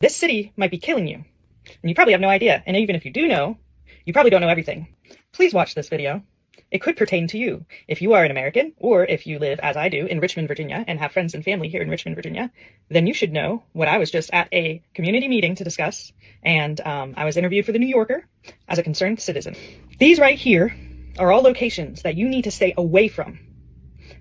This city might be killing you, and you probably have no idea. And even if you do know, you probably don't know everything. Please watch this video. It could pertain to you. If you are an American, or if you live, as I do, in Richmond, Virginia, and have friends and family here in Richmond, Virginia, then you should know what I was just at a community meeting to discuss, and I was interviewed for the New Yorker as a concerned citizen. These right here are all locations that you need to stay away from.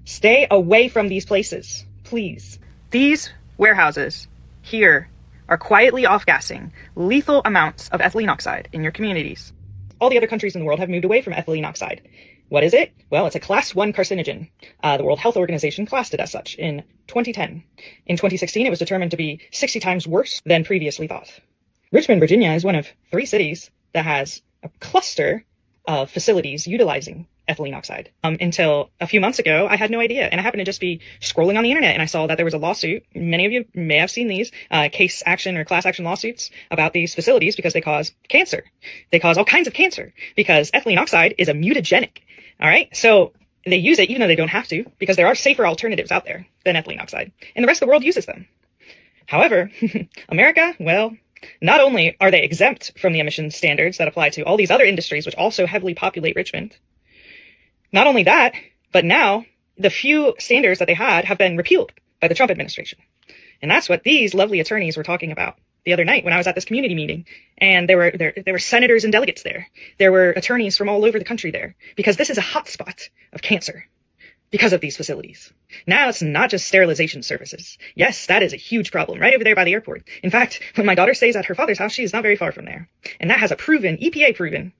Stay away from these places, please. These warehouses here are quietly off-gassing lethal amounts of ethylene oxide in your communities. All the other countries in the world have moved away from ethylene oxide. What is it? Well, it's a class 1 carcinogen. The World Health Organization classed it as such in 2010. In 2016, it was determined to be 60 times worse than previously thought. Richmond, Virginia is one of 3 cities that has a cluster of facilities utilizing ethylene oxide. Until a few months ago, I had no idea. And I happened to just be scrolling on the internet and I saw that there was a lawsuit. Many of you may have seen these case action or class action lawsuits about these facilities because they cause cancer. They cause all kinds of cancer because ethylene oxide is a mutagenic. All right. So they use it even though they don't have to, because there are safer alternatives out there than ethylene oxide. And the rest of the world uses them. However, America, well, not only are they exempt from the emission standards that apply to all these other industries, which also heavily populate Richmond, not only that, but now the few standards that they had have been repealed by the Trump administration. And that's what these lovely attorneys were talking about the other night when I was at this community meeting. And there were senators and delegates there. There were attorneys from all over the country there, because this is a hotspot of cancer because of these facilities. Now it's not just sterilization services. Yes, that is a huge problem right over there by the airport. In fact, when my daughter stays at her father's house, she is not very far from there. And that has a proven, EPA proven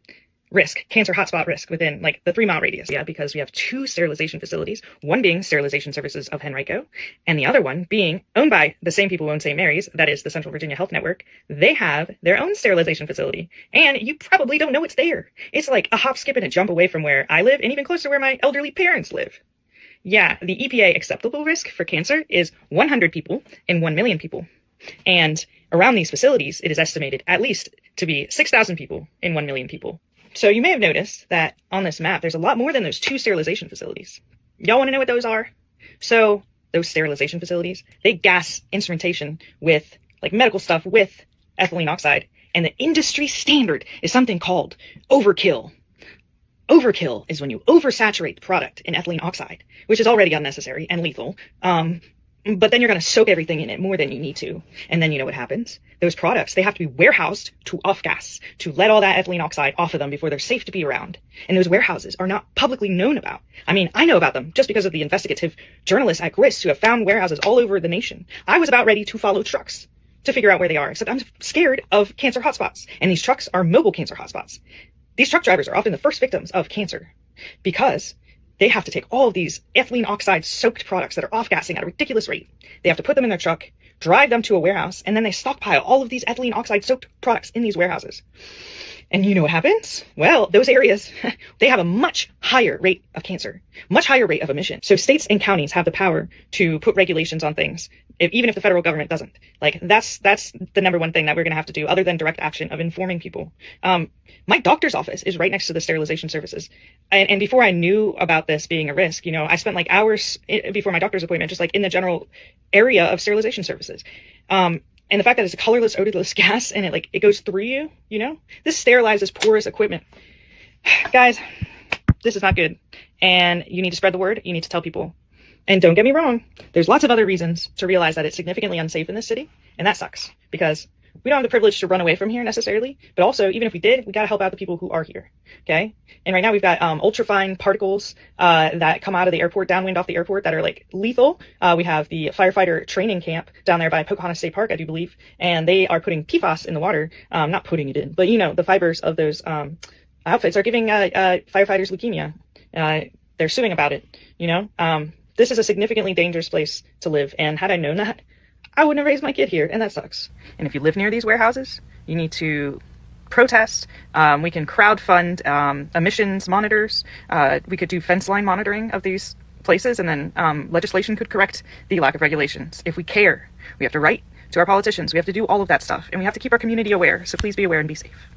risk, cancer hotspot risk within like the 3-mile radius. Yeah, because we have 2 sterilization facilities, one being Sterilization Services of Henrico, and the other one being owned by the same people who own St. Mary's, that is the Central Virginia Health Network. They have their own sterilization facility, and you probably don't know it's there. It's like a hop, skip, and a jump away from where I live, and even closer to where my elderly parents live. Yeah, the EPA acceptable risk for cancer is 100 people in 1 million people. And around these facilities, it is estimated at least to be 6,000 people in 1 million people. So you may have noticed that on this map, there's a lot more than those 2 sterilization facilities. Y'all want to know what those are? So those sterilization facilities, they gas instrumentation with like medical stuff with ethylene oxide. And the industry standard is something called overkill. Overkill is when you oversaturate the product in ethylene oxide, which is already unnecessary and lethal. But then you're going to soak everything in it more than you need to. And then you know what happens? Those products, they have to be warehoused to off-gas, to let all that ethylene oxide off of them before they're safe to be around. And those warehouses are not publicly known about. I mean, I know about them just because of the investigative journalists at Grist who have found warehouses all over the nation. I was about ready to follow trucks to figure out where they are, except I'm scared of cancer hotspots. And these trucks are mobile cancer hotspots. These truck drivers are often the first victims of cancer because they have to take all of these ethylene oxide soaked products that are off-gassing at a ridiculous rate. They have to put them in their truck, drive them to a warehouse, and then they stockpile all of these ethylene oxide soaked products in these warehouses. And you know what happens? Well, those areas, they have a much higher rate of cancer, much higher rate of emission. So states and counties have the power to put regulations on things, even if the federal government doesn't. Like that's the number one thing that we're going to have to do other than direct action of informing people. My doctor's office is right next to the sterilization services. And before I knew about this being a risk, you know, I spent like hours before my doctor's appointment, just like in the general area of sterilization services. And the fact that it's a colorless, odorless gas and it goes through you, you know, this sterilizes porous equipment. Guys, this is not good. And you need to spread the word. You need to tell people. And don't get me wrong, there's lots of other reasons to realize that it's significantly unsafe in this city. And that sucks because we don't have the privilege to run away from here necessarily. But also, even if we did, we got to help out the people who are here. Okay. And right now we've got ultrafine particles that come out of the airport, downwind off the airport, that are like lethal. We have the firefighter training camp down there by Pocahontas State Park, I do believe. And they are putting PFAS in the water. Not putting it in, but you know, the fibers of those outfits are giving firefighters leukemia. They're suing about it, you know. This is a significantly dangerous place to live. And had I known that, I wouldn't have raised my kid here, and that sucks. And if you live near these warehouses, you need to protest. We can crowdfund emissions monitors. We could do fence line monitoring of these places, and then legislation could correct the lack of regulations. If we care, we have to write to our politicians. We have to do all of that stuff, and we have to keep our community aware. So please be aware and be safe.